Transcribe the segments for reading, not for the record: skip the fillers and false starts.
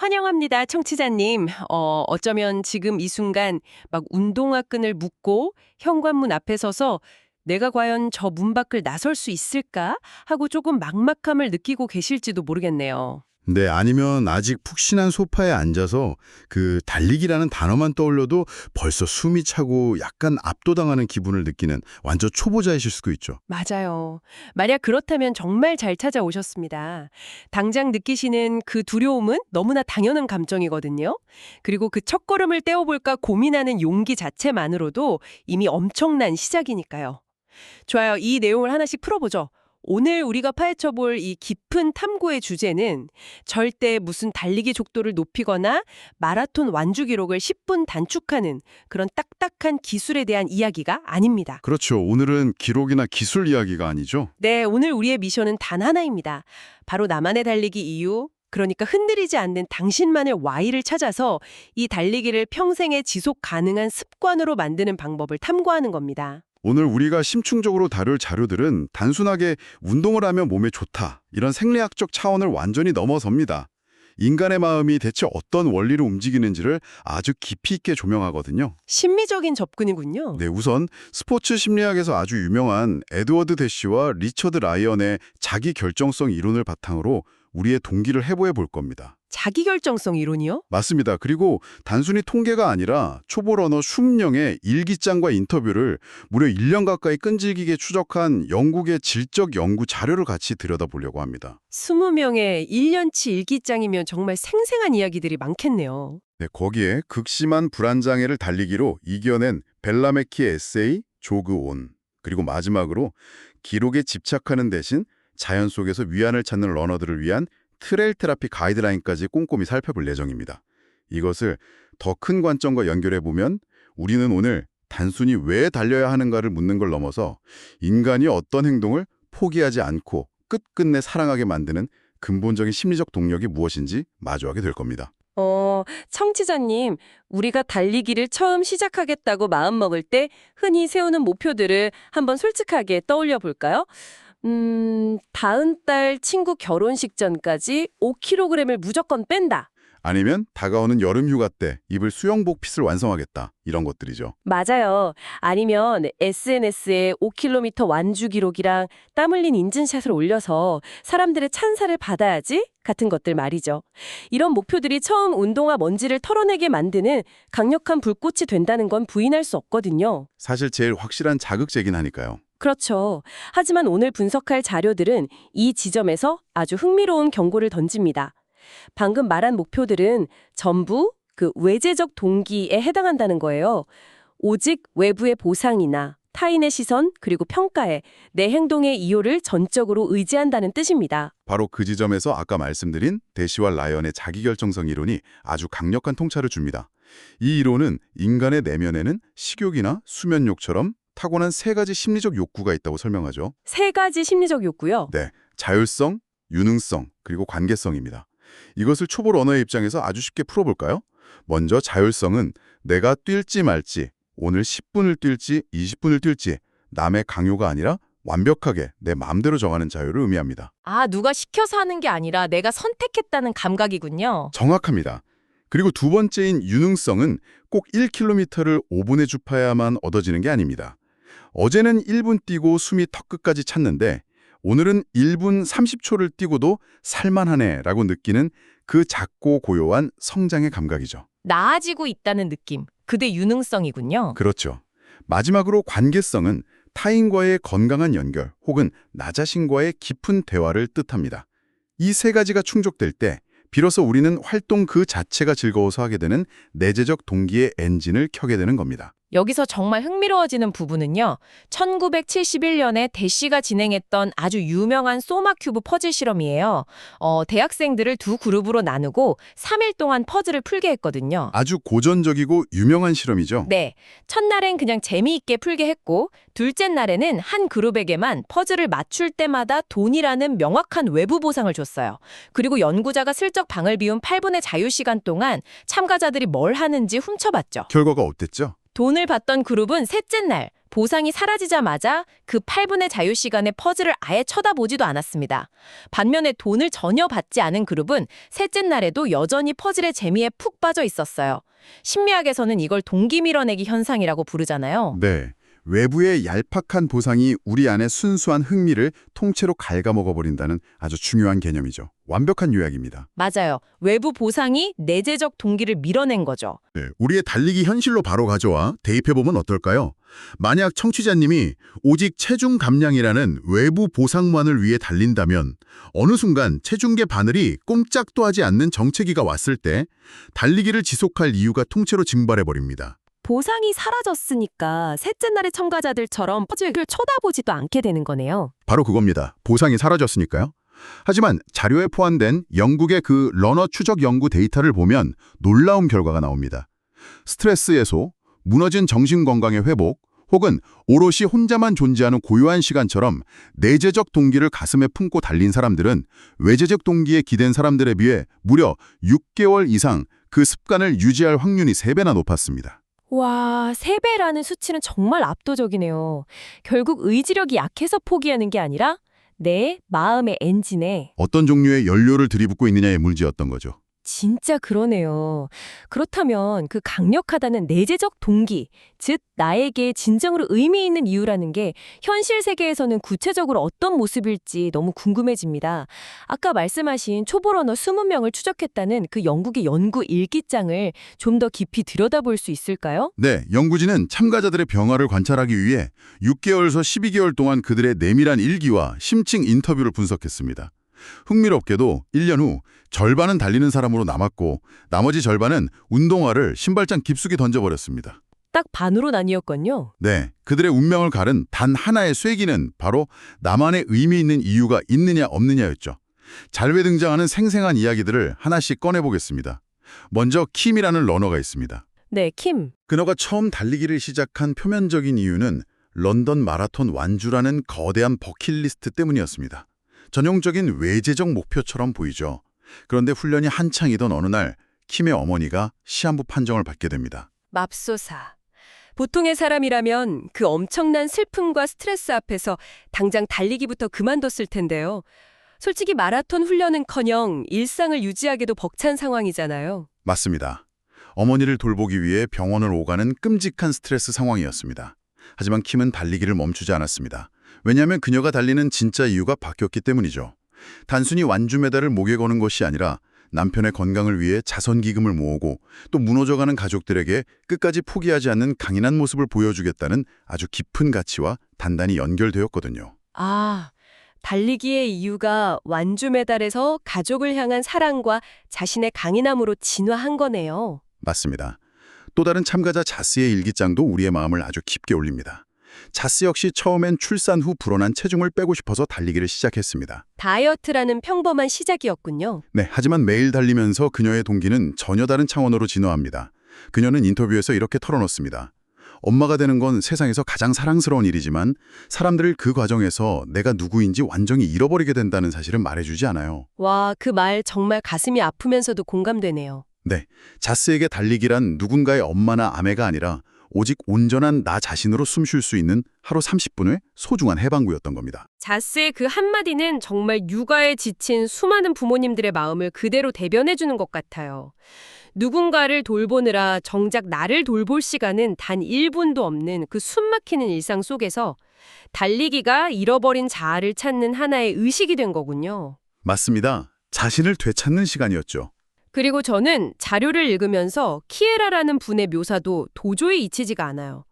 환영합니다, 청취자님. 어쩌면 지금 이 순간 막 운동화 끈을 묶고 현관문 앞에 서서 내가 과연 저 문 밖을 나설 수 있을까 하고 조금 막막함을 느끼고 계실지도 모르겠네요. 네, 아니면 아직 푹신한 소파에 앉아서 그 달리기라는 단어만 떠올려도 벌써 숨이 차고 약간 압도당하는 기분을 느끼는 완전 초보자이실 수도 있죠. 맞아요. 만약 그렇다면 정말 잘 찾아오셨습니다. 당장 느끼시는 그 두려움은 너무나 당연한 감정이거든요. 그리고 그 첫걸음을 떼어볼까 고민하는 용기 자체만으로도 이미 엄청난 시작이니까요. 좋아요. 이 내용을 하나씩 풀어보죠. 오늘 우리가 파헤쳐볼 이 깊은 탐구의 주제는 절대 무슨 달리기 족도를 높이거나 마라톤 완주 기록을 10분 단축하는 그런 딱딱한 기술에 대한 이야기가 아닙니다. 그렇죠. 오늘은 기록이나 기술 이야기가 아니죠. 네, 오늘 우리의 미션은 단 하나입니다. 바로 나만의 달리기 이유, 그러니까 흔들리지 않는 당신만의 Y를 찾아서 이 달리기를 평생에 지속 가능한 습관으로 만드는 방법을 탐구하는 겁니다. 오늘 우리가 심층적으로 다룰 자료들은 단순하게 운동을 하면 몸에 좋다, 이런 생리학적 차원을 완전히 넘어섭니다. 인간의 마음이 대체 어떤 원리로 움직이는지를 아주 깊이 있게 조명하거든요. 심미적인 접근이군요. 네, 우선 스포츠 심리학에서 아주 유명한 에드워드 대시와 리처드 라이언의 자기 결정성 이론을 바탕으로 우리의 동기를 해부해 볼 겁니다. 자기결정성 이론이요? 맞습니다. 그리고 단순히 통계가 아니라 초보 러너 20명의 일기장과 인터뷰를 무려 1년 가까이 끈질기게 추적한 영국의 질적 연구 자료를 같이 들여다보려고 합니다. 20명의 1년치 일기장이면 정말 생생한 이야기들이 많겠네요. 네, 거기에 극심한 불안장애를 달리기로 이겨낸 벨라메키의 에세이, 조그 온, 그리고 마지막으로 기록에 집착하는 대신 자연 속에서 위안을 찾는 러너들을 위한 트레일 테라피 가이드라인까지 꼼꼼히 살펴볼 예정입니다. 이것을 더 큰 관점과 연결해보면 우리는 오늘 단순히 왜 달려야 하는가를 묻는 걸 넘어서 인간이 어떤 행동을 포기하지 않고 끝끝내 사랑하게 만드는 근본적인 심리적 동력이 무엇인지 마주하게 될 겁니다. 청취자님, 우리가 달리기를 처음 시작하겠다고 마음먹을 때 흔히 세우는 목표들을 한번 솔직하게 떠올려 볼까요? 다음 달 친구 결혼식 전까지 5kg을 무조건 뺀다. 아니면 다가오는 여름 휴가 때 입을 수영복 핏을 완성하겠다, 이런 것들이죠. 맞아요. 아니면 SNS에 5km 완주 기록이랑 땀 흘린 인증샷을 올려서 사람들의 찬사를 받아야지 같은 것들 말이죠. 이런 목표들이 처음 운동화 먼지를 털어내게 만드는 강력한 불꽃이 된다는 건 부인할 수 없거든요. 사실 제일 확실한 자극제긴 하니까요. 그렇죠. 하지만 오늘 분석할 자료들은 이 지점에서 아주 흥미로운 경고를 던집니다. 방금 말한 목표들은 전부 그 외재적 동기에 해당한다는 거예요. 오직 외부의 보상이나 타인의 시선 그리고 평가에 내 행동의 이유를 전적으로 의지한다는 뜻입니다. 바로 그 지점에서 아까 말씀드린 대시와 라이언의 자기결정성 이론이 아주 강력한 통찰을 줍니다. 이 이론은 인간의 내면에는 식욕이나 수면욕처럼 타고난 세 가지 심리적 욕구가 있다고 설명하죠. 세 가지 심리적 욕구요. 네, 자율성, 유능성, 그리고 관계성입니다. 이것을 초보 러너의 입장에서 아주 쉽게 풀어볼까요? 먼저 자율성은 내가 뛸지 말지, 오늘 10분을 뛸지 20분을 뛸지 남의 강요가 아니라 완벽하게 내 마음대로 정하는 자유를 의미합니다. 아, 누가 시켜서 하는 게 아니라 내가 선택했다는 감각이군요. 정확합니다. 그리고 두 번째인 유능성은 꼭 1km를 5분에 주파야만 얻어지는 게 아닙니다. 어제는 1분 뛰고 숨이 턱끝까지 찼는데 오늘은 1분 30초를 뛰고도 살만하네라고 느끼는 그 작고 고요한 성장의 감각이죠. 나아지고 있다는 느낌. 그게 유능성이군요. 그렇죠. 마지막으로 관계성은 타인과의 건강한 연결 혹은 나 자신과의 깊은 대화를 뜻합니다. 이 세 가지가 충족될 때 비로소 우리는 활동 그 자체가 즐거워서 하게 되는 내재적 동기의 엔진을 켜게 되는 겁니다. 여기서 정말 흥미로워지는 부분은요. 1971년에 대시가 진행했던 아주 유명한 소마큐브 퍼즐 실험이에요. 대학생들을 두 그룹으로 나누고 3일 동안 퍼즐을 풀게 했거든요. 아주 고전적이고 유명한 실험이죠. 네, 첫날엔 그냥 재미있게 풀게 했고 둘째 날에는 한 그룹에게만 퍼즐을 맞출 때마다 돈이라는 명확한 외부 보상을 줬어요. 그리고 연구자가 슬쩍 방을 비운 8분의 자유시간 동안 참가자들이 뭘 하는지 훔쳐봤죠. 결과가 어땠죠? 돈을 받던 그룹은 셋째 날 보상이 사라지자마자 그 8분의 자유시간에 퍼즐을 아예 쳐다보지도 않았습니다. 반면에 돈을 전혀 받지 않은 그룹은 셋째 날에도 여전히 퍼즐의 재미에 푹 빠져 있었어요. 심리학에서는 이걸 동기 밀어내기 현상이라고 부르잖아요. 네. 외부의 얄팍한 보상이 우리 안의 순수한 흥미를 통째로 갉아먹어버린다는 아주 중요한 개념이죠. 완벽한 요약입니다. 맞아요. 외부 보상이 내재적 동기를 밀어낸 거죠. 네, 우리의 달리기 현실로 바로 가져와 대입해보면 어떨까요? 만약 청취자님이 오직 체중 감량이라는 외부 보상만을 위해 달린다면 어느 순간 체중계 바늘이 꼼짝도 하지 않는 정체기가 왔을 때 달리기를 지속할 이유가 통째로 증발해버립니다. 보상이 사라졌으니까 셋째 날의 참가자들처럼 퍼즐을 쳐다보지도 않게 되는 거네요. 바로 그겁니다. 보상이 사라졌으니까요. 하지만 자료에 포함된 영국의 그 러너 추적 연구 데이터를 보면 놀라운 결과가 나옵니다. 스트레스 해소, 무너진 정신건강의 회복, 혹은 오롯이 혼자만 존재하는 고요한 시간처럼 내재적 동기를 가슴에 품고 달린 사람들은 외재적 동기에 기댄 사람들에 비해 무려 6개월 이상 그 습관을 유지할 확률이 3배나 높았습니다. 와, 3배라는 수치는 정말 압도적이네요. 결국 의지력이 약해서 포기하는 게 아니라 내 마음의 엔진에 어떤 종류의 연료를 들이붓고 있느냐의 문제였던 거죠. 진짜 그러네요. 그렇다면 그 강력하다는 내재적 동기, 즉 나에게 진정으로 의미 있는 이유라는 게 현실 세계에서는 구체적으로 어떤 모습일지 너무 궁금해집니다. 아까 말씀하신 초보러너 20명을 추적했다는 그 영국의 연구 일기장을 좀 더 깊이 들여다볼 수 있을까요? 네, 연구진은 참가자들의 변화를 관찰하기 위해 6개월에서 12개월 동안 그들의 내밀한 일기와 심층 인터뷰를 분석했습니다. 흥미롭게도 1년 후 절반은 달리는 사람으로 남았고 나머지 절반은 운동화를 신발장 깊숙이 던져버렸습니다. 딱 반으로 나뉘었군요. 네, 그들의 운명을 가른 단 하나의 쐐기는 바로 나만의 의미 있는 이유가 있느냐 없느냐였죠. 잘회 등장하는 생생한 이야기들을 하나씩 꺼내보겠습니다. 먼저 킴이라는 러너가 있습니다. 네, 킴. 그녀가 처음 달리기를 시작한 표면적인 이유는 런던 마라톤 완주라는 거대한 버킷리스트 때문이었습니다. 전형적인 외재적 목표처럼 보이죠. 그런데 훈련이 한창이던 어느 날 킴의 어머니가 시한부 판정을 받게 됩니다. 맙소사. 보통의 사람이라면 그 엄청난 슬픔과 스트레스 앞에서 당장 달리기부터 그만뒀을 텐데요. 솔직히 마라톤 훈련은커녕 일상을 유지하기도 벅찬 상황이잖아요. 맞습니다. 어머니를 돌보기 위해 병원을 오가는 끔찍한 스트레스 상황이었습니다. 하지만 킴은 달리기를 멈추지 않았습니다. 왜냐하면 그녀가 달리는 진짜 이유가 바뀌었기 때문이죠. 단순히 완주 메달을 목에 거는 것이 아니라 남편의 건강을 위해 자선기금을 모으고 또 무너져가는 가족들에게 끝까지 포기하지 않는 강인한 모습을 보여주겠다는 아주 깊은 가치와 단단히 연결되었거든요. 아, 달리기의 이유가 완주 메달에서 가족을 향한 사랑과 자신의 강인함으로 진화한 거네요. 맞습니다. 또 다른 참가자 자스의 일기장도 우리의 마음을 아주 깊게 울립니다. 자스 역시 처음엔 출산 후 불어난 체중을 빼고 싶어서 달리기를 시작했습니다. 다이어트라는 평범한 시작이었군요. 네, 하지만 매일 달리면서 그녀의 동기는 전혀 다른 차원으로 진화합니다. 그녀는 인터뷰에서 이렇게 털어놓습니다. 엄마가 되는 건 세상에서 가장 사랑스러운 일이지만 사람들을 그 과정에서 내가 누구인지 완전히 잃어버리게 된다는 사실은 말해주지 않아요. 와, 그 말 정말 가슴이 아프면서도 공감되네요. 네, 자스에게 달리기란 누군가의 엄마나 아내가 아니라 오직 온전한 나 자신으로 숨 쉴 수 있는 하루 30분의 소중한 해방구였던 겁니다. 자스의 그 한마디는 정말 육아에 지친 수많은 부모님들의 마음을 그대로 대변해주는 것 같아요. 누군가를 돌보느라 정작 나를 돌볼 시간은 단 1분도 없는 그 숨막히는 일상 속에서 달리기가 잃어버린 자아를 찾는 하나의 의식이 된 거군요. 맞습니다. 자신을 되찾는 시간이었죠. 그리고 저는 자료를 읽으면서 키에라라는 분의 묘사도 도저히 잊히지가 않아요.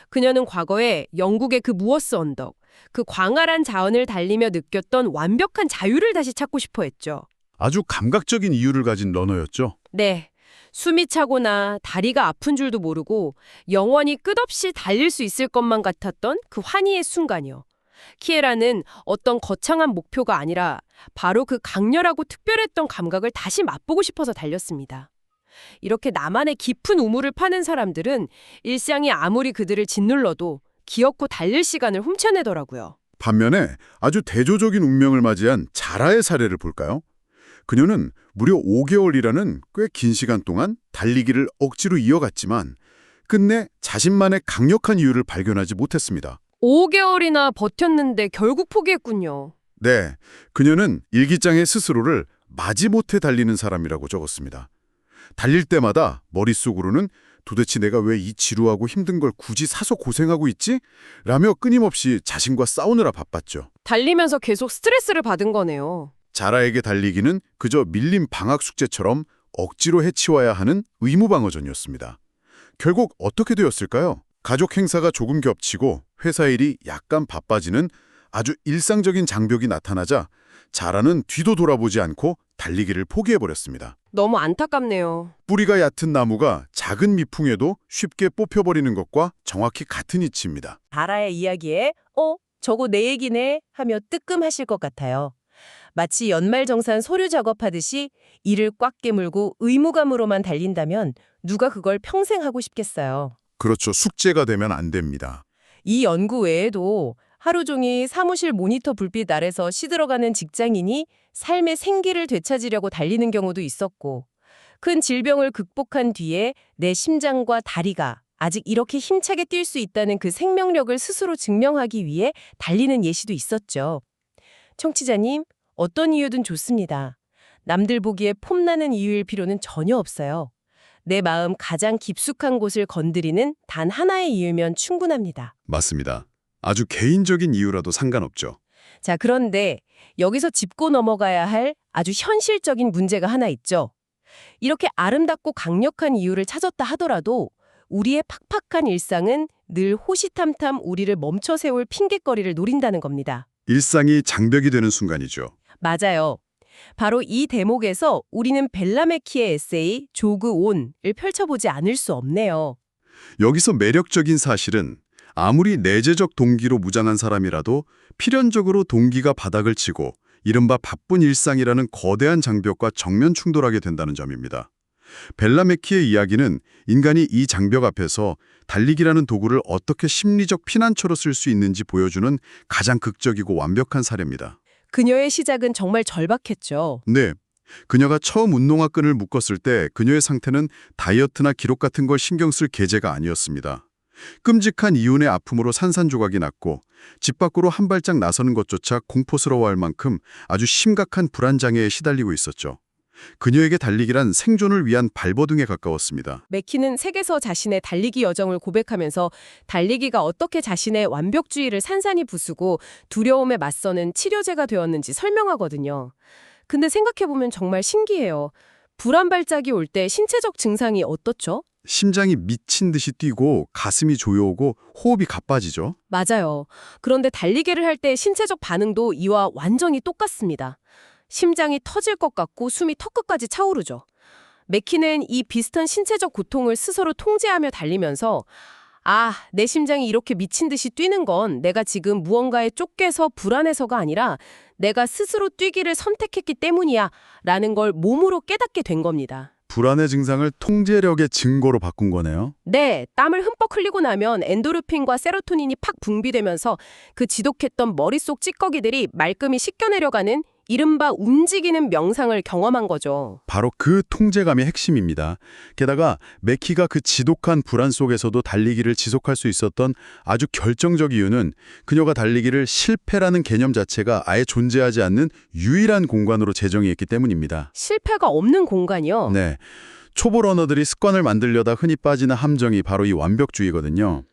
그녀는 과거에 영국의 그 무어스 언덕, 그 광활한 자연을 달리며 느꼈던 완벽한 자유를 다시 찾고 싶어 했죠. 아주 감각적인 이유를 가진 러너였죠. 네. 숨이 차거나 다리가 아픈 줄도 모르고 영원히 끝없이 달릴 수 있을 것만 같았던 그 환희의 순간이요. 키에라는 어떤 거창한 목표가 아니라 바로 그 강렬하고 특별했던 감각을 다시 맛보고 싶어서 달렸습니다. 이렇게 나만의 깊은 우물을 파는 사람들은 일상이 아무리 그들을 짓눌러도 기어코 달릴 시간을 훔쳐내더라고요. 반면에 아주 대조적인 운명을 맞이한 자라의 사례를 볼까요? 그녀는 무려 5개월이라는 꽤 긴 시간 동안 달리기를 억지로 이어갔지만 끝내 자신만의 강력한 이유를 발견하지 못했습니다. 5개월이나 버텼는데 결국 포기했군요. 네, 그녀는 일기장에 스스로를 마지못해 달리는 사람이라고 적었습니다. 달릴 때마다 머릿속으로는 도대체 내가 왜 이 지루하고 힘든 걸 굳이 사서 고생하고 있지? 라며 끊임없이 자신과 싸우느라 바빴죠. 달리면서 계속 스트레스를 받은 거네요. 자라에게 달리기는 그저 밀린 방학 숙제처럼 억지로 해치워야 하는 의무방어전이었습니다. 결국 어떻게 되었을까요? 가족 행사가 조금 겹치고 회사 일이 약간 바빠지는 아주 일상적인 장벽이 나타나자 자라는 뒤도 돌아보지 않고 달리기를 포기해버렸습니다. 너무 안타깝네요. 뿌리가 얕은 나무가 작은 미풍에도 쉽게 뽑혀버리는 것과 정확히 같은 이치입니다. 다라의 이야기에 저거 내 얘기네 하며 뜨끔하실 것 같아요. 마치 연말정산 서류 작업하듯이 이를 꽉 깨물고 의무감으로만 달린다면 누가 그걸 평생 하고 싶겠어요. 그렇죠. 숙제가 되면 안 됩니다. 이 연구 외에도 하루 종일 사무실 모니터 불빛 아래서 시들어가는 직장인이 삶의 생기를 되찾으려고 달리는 경우도 있었고, 큰 질병을 극복한 뒤에 내 심장과 다리가 아직 이렇게 힘차게 뛸 수 있다는 그 생명력을 스스로 증명하기 위해 달리는 예시도 있었죠. 청취자님, 어떤 이유든 좋습니다. 남들 보기에 폼나는 이유일 필요는 전혀 없어요. 내 마음 가장 깊숙한 곳을 건드리는 단 하나의 이유면 충분합니다. 맞습니다. 아주 개인적인 이유라도 상관없죠. 자, 그런데 여기서 짚고 넘어가야 할 아주 현실적인 문제가 하나 있죠. 이렇게 아름답고 강력한 이유를 찾았다 하더라도 우리의 팍팍한 일상은 늘 호시탐탐 우리를 멈춰 세울 핑곗거리를 노린다는 겁니다. 일상이 장벽이 되는 순간이죠. 맞아요. 바로 이 대목에서 우리는 벨라메키의 에세이 조그 온을 펼쳐보지 않을 수 없네요. 여기서 매력적인 사실은 아무리 내재적 동기로 무장한 사람이라도 필연적으로 동기가 바닥을 치고 이른바 바쁜 일상이라는 거대한 장벽과 정면 충돌하게 된다는 점입니다. 벨라메키의 이야기는 인간이 이 장벽 앞에서 달리기라는 도구를 어떻게 심리적 피난처로 쓸 수 있는지 보여주는 가장 극적이고 완벽한 사례입니다. 그녀의 시작은 정말 절박했죠. 네, 그녀가 처음 운동화 끈을 묶었을 때 그녀의 상태는 다이어트나 기록 같은 걸 신경 쓸 계제가 아니었습니다. 끔찍한 이윤의 아픔으로 산산조각이 났고 집 밖으로 한 발짝 나서는 것조차 공포스러워할 만큼 아주 심각한 불안장애에 시달리고 있었죠. 그녀에게 달리기란 생존을 위한 발버둥에 가까웠습니다. 맥키는 책에서 자신의 달리기 여정을 고백하면서 달리기가 어떻게 자신의 완벽주의를 산산히 부수고 두려움에 맞서는 치료제가 되었는지 설명하거든요. 근데 생각해보면 정말 신기해요. 불안 발작이 올 때 신체적 증상이 어떻죠? 심장이 미친 듯이 뛰고 가슴이 조여오고 호흡이 가빠지죠. 맞아요. 그런데 달리기를 할 때 신체적 반응도 이와 완전히 똑같습니다. 심장이 터질 것 같고 숨이 턱끝까지 차오르죠. 맥키는 이 비슷한 신체적 고통을 스스로 통제하며 달리면서 내 심장이 이렇게 미친 듯이 뛰는 건 내가 지금 무언가에 쫓겨서 불안해서가 아니라 내가 스스로 뛰기를 선택했기 때문이야 라는 걸 몸으로 깨닫게 된 겁니다. 불안의 증상을 통제력의 증거로 바꾼 거네요. 네, 땀을 흠뻑 흘리고 나면 엔도르핀과 세로토닌이 팍 분비되면서 그 지독했던 머릿속 찌꺼기들이 말끔히 씻겨내려가는 이른바 움직이는 명상을 경험한 거죠. 바로 그 통제감이 핵심입니다. 게다가 맥키가 그 지독한 불안 속에서도 달리기를 지속할 수 있었던 아주 결정적 이유는 그녀가 달리기를 실패라는 개념 자체가 아예 존재하지 않는 유일한 공간으로 제정했기 때문입니다. 실패가 없는 공간이요? 네, 초보 러너들이 습관을 만들려다 흔히 빠지는 함정이 바로 이 완벽주의거든요.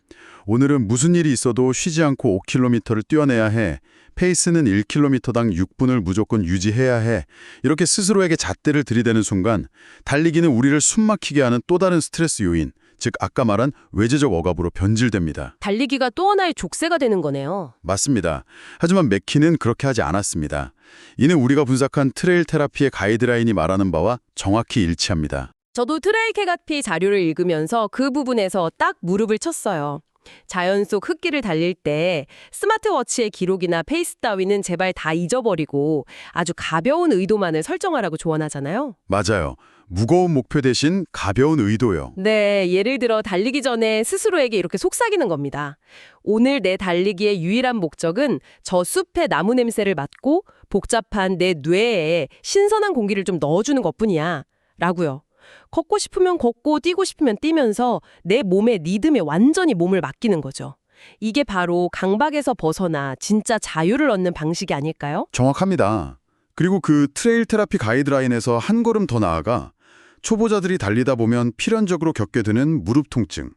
오늘은 무슨 일이 있어도 쉬지 않고 5km를 뛰어내야 해. 페이스는 1km당 6분을 무조건 유지해야 해. 이렇게 스스로에게 잣대를 들이대는 순간 달리기는 우리를 숨막히게 하는 또 다른 스트레스 요인, 즉 아까 말한 외재적 억압으로 변질됩니다. 달리기가 또 하나의 족쇄가 되는 거네요. 맞습니다. 하지만 맥키는 그렇게 하지 않았습니다. 이는 우리가 분석한 트레일 테라피의 가이드라인이 말하는 바와 정확히 일치합니다. 저도 트레일 테라피 자료를 읽으면서 그 부분에서 딱 무릎을 쳤어요. 자연 속 흙길을 달릴 때 스마트워치의 기록이나 페이스 따위는 제발 다 잊어버리고 아주 가벼운 의도만을 설정하라고 조언하잖아요. 맞아요. 무거운 목표 대신 가벼운 의도요. 네, 예를 들어 달리기 전에 스스로에게 이렇게 속삭이는 겁니다. 오늘 내 달리기의 유일한 목적은 저 숲의 나무 냄새를 맡고 복잡한 내 뇌에 신선한 공기를 좀 넣어주는 것뿐이야. 라고요. 걷고 싶으면 걷고 뛰고 싶으면 뛰면서 내 몸의 리듬에 완전히 몸을 맡기는 거죠. 이게 바로 강박에서 벗어나 진짜 자유를 얻는 방식이 아닐까요? 정확합니다. 그리고 그 트레일 테라피 가이드라인에서 한 걸음 더 나아가 초보자들이 달리다 보면 필연적으로 겪게 되는 무릎 통증,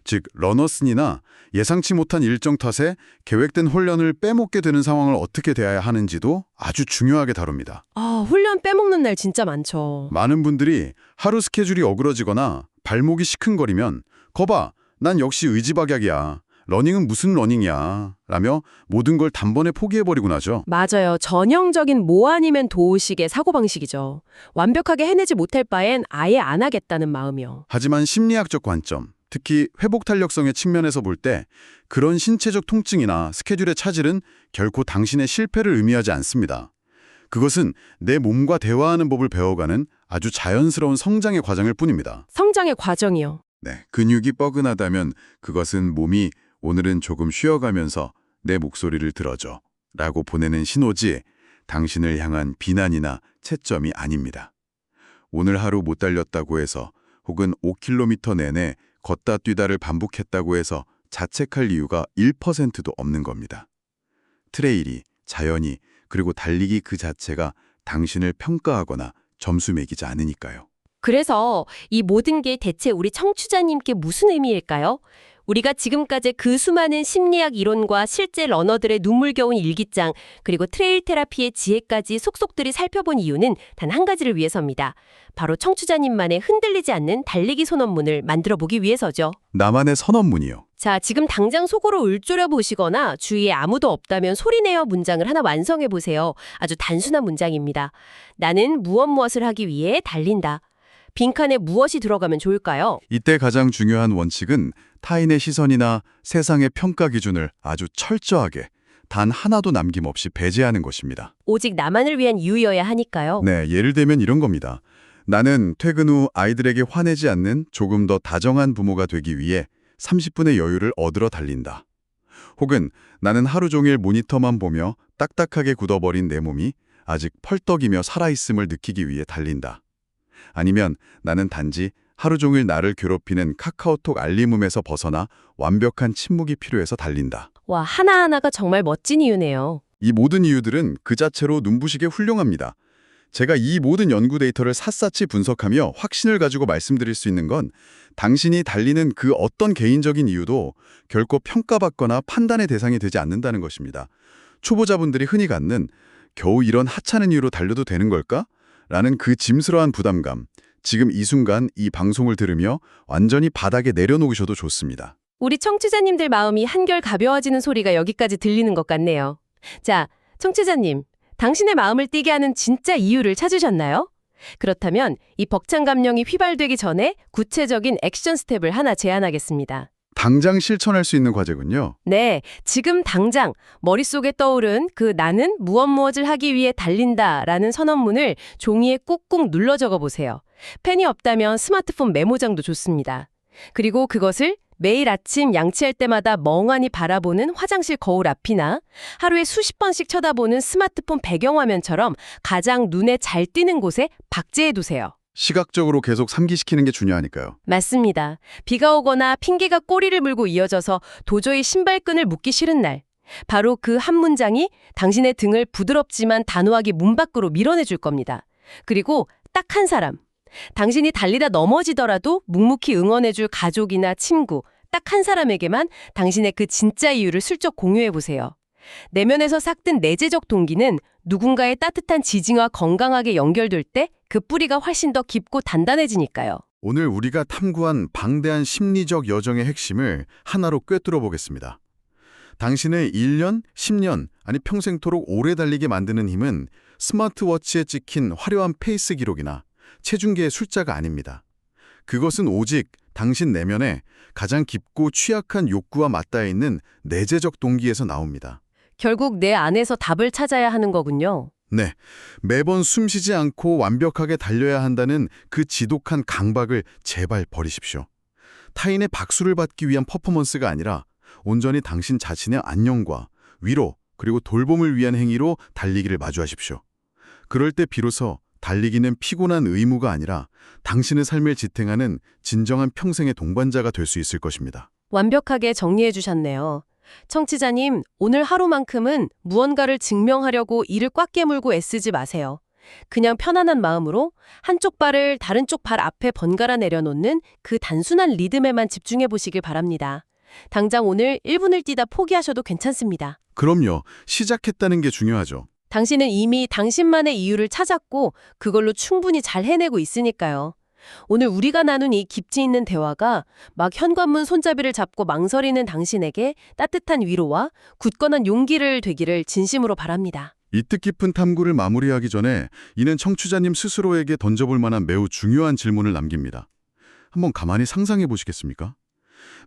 즉 러너슨이나 예상치 못한 일정 탓에 계획된 훈련을 빼먹게 되는 상황을 어떻게 대해야 하는지도 아주 중요하게 다룹니다. 훈련 빼먹는 날 진짜 많죠. 많은 분들이 하루 스케줄이 어그러지거나 발목이 시큰거리면 거봐, 난 역시 의지박약이야. 러닝은 무슨 러닝이야. 라며 모든 걸 단번에 포기해버리고 나죠. 맞아요. 전형적인 뭐 아니면 도식의 사고방식이죠. 완벽하게 해내지 못할 바엔 아예 안 하겠다는 마음이요. 하지만 심리학적 관점, 특히 회복 탄력성의 측면에서 볼 때 그런 신체적 통증이나 스케줄의 차질은 결코 당신의 실패를 의미하지 않습니다. 그것은 내 몸과 대화하는 법을 배워가는 아주 자연스러운 성장의 과정일 뿐입니다. 성장의 과정이요. 네, 근육이 뻐근하다면 그것은 몸이 오늘은 조금 쉬어가면서 내 목소리를 들어줘 라고 보내는 신호지 당신을 향한 비난이나 채점이 아닙니다. 오늘 하루 못 달렸다고 해서 혹은 5km 내내 걷다 뛰다를 반복했다고 해서 자책할 이유가 1%도 없는 겁니다. 트레일이, 자연이, 그리고 달리기 그 자체가 당신을 평가하거나 점수 매기지 않으니까요. 그래서 이 모든 게 대체 우리 청취자님께 무슨 의미일까요? 우리가 지금까지 그 수많은 심리학 이론과 실제 러너들의 눈물겨운 일기장, 그리고 트레일 테라피의 지혜까지 속속들이 살펴본 이유는 단 한 가지를 위해서입니다. 바로 청취자님만의 흔들리지 않는 달리기 선언문을 만들어 보기 위해서죠. 나만의 선언문이요. 자, 지금 당장 속으로 울조려 보시거나 주위에 아무도 없다면 소리내어 문장을 하나 완성해 보세요. 아주 단순한 문장입니다. 나는 무엇을 하기 위해 달린다. 빈칸에 무엇이 들어가면 좋을까요? 이때 가장 중요한 원칙은 타인의 시선이나 세상의 평가 기준을 아주 철저하게 단 하나도 남김없이 배제하는 것입니다. 오직 나만을 위한 이유여야 하니까요. 네, 예를 들면 이런 겁니다. 나는 퇴근 후 아이들에게 화내지 않는 조금 더 다정한 부모가 되기 위해 30분의 여유를 얻으러 달린다. 혹은 나는 하루 종일 모니터만 보며 딱딱하게 굳어버린 내 몸이 아직 펄떡이며 살아있음을 느끼기 위해 달린다. 아니면 나는 단지 하루 종일 나를 괴롭히는 카카오톡 알림음에서 벗어나 완벽한 침묵이 필요해서 달린다. 와, 하나하나가 정말 멋진 이유네요. 이 모든 이유들은 그 자체로 눈부시게 훌륭합니다. 제가 이 모든 연구 데이터를 샅샅이 분석하며 확신을 가지고 말씀드릴 수 있는 건 당신이 달리는 그 어떤 개인적인 이유도 결코 평가받거나 판단의 대상이 되지 않는다는 것입니다. 초보자분들이 흔히 갖는 겨우 이런 하찮은 이유로 달려도 되는 걸까? 라는 그 짐스러운 부담감, 지금 이 순간 이 방송을 들으며 완전히 바닥에 내려놓으셔도 좋습니다. 우리 청취자님들 마음이 한결 가벼워지는 소리가 여기까지 들리는 것 같네요. 자, 청취자님, 당신의 마음을 뛰게 하는 진짜 이유를 찾으셨나요? 그렇다면 이 벅찬 감정이 휘발되기 전에 구체적인 액션 스텝을 하나 제안하겠습니다. 당장 실천할 수 있는 과제군요. 네, 지금 당장 머릿속에 떠오른 그 나는 무엇을 하기 위해 달린다라는 선언문을 종이에 꾹꾹 눌러 적어보세요. 펜이 없다면 스마트폰 메모장도 좋습니다. 그리고 그것을 매일 아침 양치할 때마다 멍하니 바라보는 화장실 거울 앞이나 하루에 수십 번씩 쳐다보는 스마트폰 배경화면처럼 가장 눈에 잘 띄는 곳에 박제해두세요. 시각적으로 계속 상기시키는 게 중요하니까요. 맞습니다. 비가 오거나 핑계가 꼬리를 물고 이어져서 도저히 신발끈을 묶기 싫은 날. 바로 그 한 문장이 당신의 등을 부드럽지만 단호하게 문 밖으로 밀어내줄 겁니다. 그리고 딱 한 사람. 당신이 달리다 넘어지더라도 묵묵히 응원해줄 가족이나 친구, 딱 한 사람에게만 당신의 그 진짜 이유를 슬쩍 공유해보세요. 내면에서 삭든 내재적 동기는 누군가의 따뜻한 지지와 건강하게 연결될 때 그 뿌리가 훨씬 더 깊고 단단해지니까요. 오늘 우리가 탐구한 방대한 심리적 여정의 핵심을 하나로 꿰뚫어 보겠습니다. 당신의 1년, 10년, 아니 평생토록 오래 달리게 만드는 힘은 스마트워치에 찍힌 화려한 페이스 기록이나 체중계의 숫자가 아닙니다. 그것은 오직 당신 내면에 가장 깊고 취약한 욕구와 맞닿아 있는 내재적 동기에서 나옵니다. 결국 내 안에서 답을 찾아야 하는 거군요. 네, 매번 숨쉬지 않고 완벽하게 달려야 한다는 그 지독한 강박을 제발 버리십시오. 타인의 박수를 받기 위한 퍼포먼스가 아니라 온전히 당신 자신의 안녕과 위로 그리고 돌봄을 위한 행위로 달리기를 마주하십시오. 그럴 때 비로소 달리기는 피곤한 의무가 아니라 당신의 삶을 지탱하는 진정한 평생의 동반자가 될 수 있을 것입니다. 완벽하게 정리해 주셨네요. 청취자님, 오늘 하루만큼은 무언가를 증명하려고 이를 꽉 깨물고 애쓰지 마세요. 그냥 편안한 마음으로 한쪽 발을 다른 쪽 발 앞에 번갈아 내려놓는 그 단순한 리듬에만 집중해 보시길 바랍니다. 당장 오늘 1분을 뛰다 포기하셔도 괜찮습니다. 그럼요. 시작했다는 게 중요하죠. 당신은 이미 당신만의 이유를 찾았고 그걸로 충분히 잘 해내고 있으니까요. 오늘 우리가 나눈 이 깊이 있는 대화가 막 현관문 손잡이를 잡고 망설이는 당신에게 따뜻한 위로와 굳건한 용기를 되기를 진심으로 바랍니다. 이 뜻깊은 탐구를 마무리하기 전에 이는 청취자님 스스로에게 던져볼 만한 매우 중요한 질문을 남깁니다. 한번 가만히 상상해 보시겠습니까?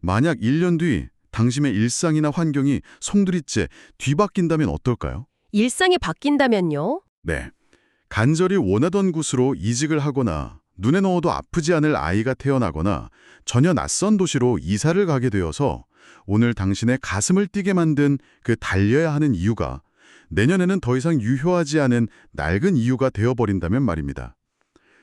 만약 1년 뒤 당신의 일상이나 환경이 송두리째 뒤바뀐다면 어떨까요? 일상이 바뀐다면요? 네. 간절히 원하던 곳으로 이직을 하거나 눈에 넣어도 아프지 않을 아이가 태어나거나 전혀 낯선 도시로 이사를 가게 되어서 오늘 당신의 가슴을 뛰게 만든 그 달려야 하는 이유가 내년에는 더 이상 유효하지 않은 낡은 이유가 되어버린다면 말입니다.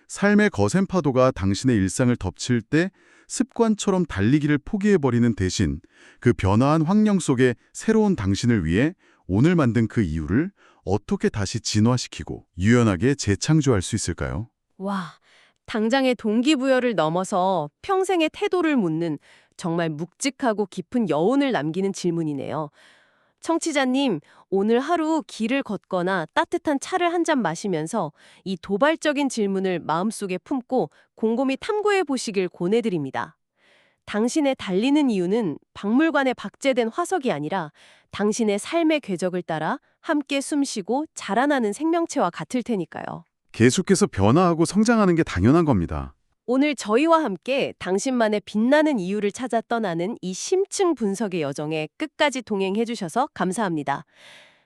삶의 거센 파도가 당신의 일상을 덮칠 때 습관처럼 달리기를 포기해버리는 대신 그 변화한 환경 속에 새로운 당신을 위해 오늘 만든 그 이유를 어떻게 다시 진화시키고 유연하게 재창조할 수 있을까요? 와, 당장의 동기부여를 넘어서 평생의 태도를 묻는 정말 묵직하고 깊은 여운을 남기는 질문이네요. 청취자님, 오늘 하루 길을 걷거나 따뜻한 차를 한 잔 마시면서 이 도발적인 질문을 마음속에 품고 곰곰이 탐구해 보시길 권해드립니다. 당신의 달리는 이유는 박물관에 박제된 화석이 아니라 당신의 삶의 궤적을 따라 함께 숨쉬고 자라나는 생명체와 같을 테니까요. 계속해서 변화하고 성장하는 게 당연한 겁니다. 오늘 저희와 함께 당신만의 빛나는 이유를 찾아 떠나는 이 심층 분석의 여정에 끝까지 동행해 주셔서 감사합니다.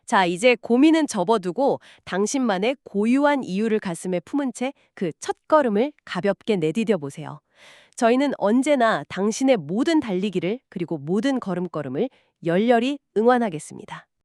자, 이제 고민은 접어두고 당신만의 고유한 이유를 가슴에 품은 채 그 첫걸음을 가볍게 내디뎌 보세요. 저희는 언제나 당신의 모든 달리기를 그리고 모든 걸음걸음을 열렬히 응원하겠습니다.